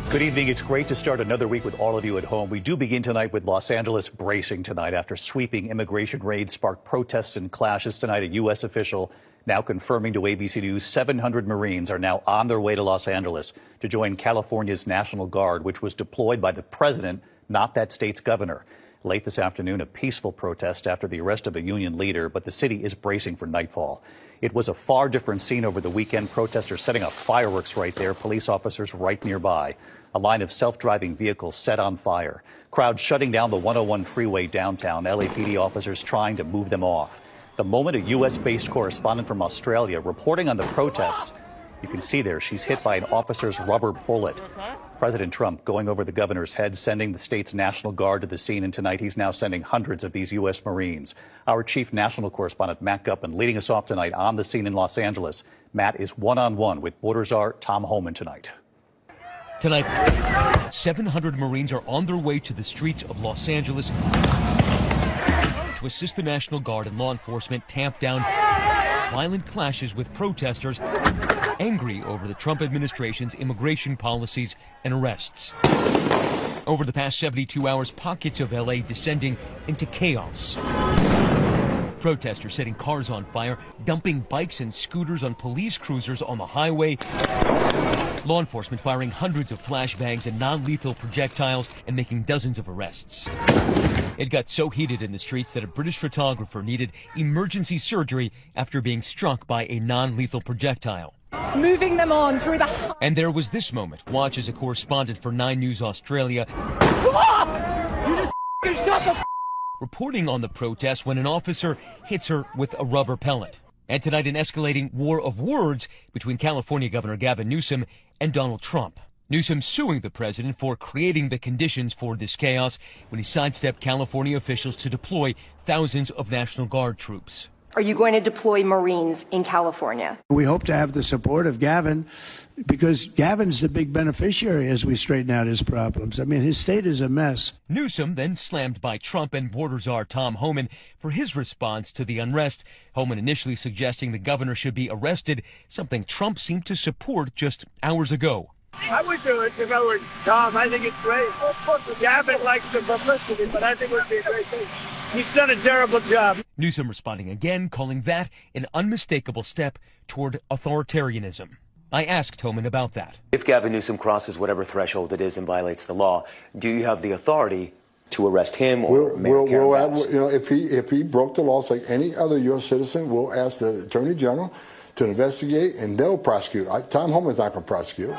Good evening. It's great to start another week with all of you at home. We do begin tonight with Los Angeles bracing tonight after sweeping immigration raids sparked protests and clashes tonight. A U.S. official now confirming to ABC News 700 Marines are now on their way to Los Angeles to join California's National Guard, which was deployed by the president, not that state's governor. Late this afternoon, a peaceful protest after the arrest of a union leader, but the city is bracing for nightfall. It was a far different scene over the weekend. Protesters setting off fireworks right there, police officers right nearby. A line of self-driving vehicles set on fire. Crowds shutting down the 101 freeway downtown. LAPD officers trying to move them off. The moment a U.S.-based correspondent from Australia reporting on the protests, you can see there she's hit by an officer's rubber bullet. President Trump going over the governor's head, sending the state's National Guard to the scene, and tonight he's now sending hundreds of these U.S. Marines. Our chief national correspondent, Matt Gutman, leading us off tonight on the scene in Los Angeles. Matt is one-on-one with Border Czar Tom Homan tonight. Tonight, 700 Marines are on their way to the streets of Los Angeles to assist the National Guard and law enforcement tamp down violent clashes with protesters angry over the Trump administration's immigration policies and arrests. Over the past 72 hours, pockets of LA descending into chaos. Protesters setting cars on fire, dumping bikes and scooters on police cruisers on the highway. Law enforcement firing hundreds of flashbangs and non-lethal projectiles and making dozens of arrests. It got so heated in the streets that a British photographer needed emergency surgery after being struck by a non-lethal projectile. Moving them on through the... And there was this moment. Watch as a correspondent for 9 News Australia reporting on the protest when an officer hits her with a rubber pellet. And tonight, an escalating war of words between California Governor Gavin Newsom and Donald Trump. Newsom suing the president for creating the conditions for this chaos when he sidestepped California officials to deploy thousands of National Guard troops. Are you going to deploy Marines in California? We hope to have the support of Gavin because Gavin's the big beneficiary as we straighten out his problems. I mean, his state is a mess. Newsom then slammed by Trump and Border Czar Tom Homan for his response to the unrest. Homan initially suggesting the governor should be arrested, something Trump seemed to support just hours ago. I would do it if I were Tom. I think it's great. Gavin likes the publicity, but I think it would be a great thing. He's done a terrible job. Newsom responding again, calling that an unmistakable step toward authoritarianism. I asked Homan about that. If Gavin Newsom crosses whatever threshold it is and violates the law, do you have the authority to arrest him or Mayor Karen Bass? You know, if he broke the laws like any other U.S. citizen, we'll ask the Attorney General to investigate, and they'll prosecute. Tom Homan's not going to prosecute.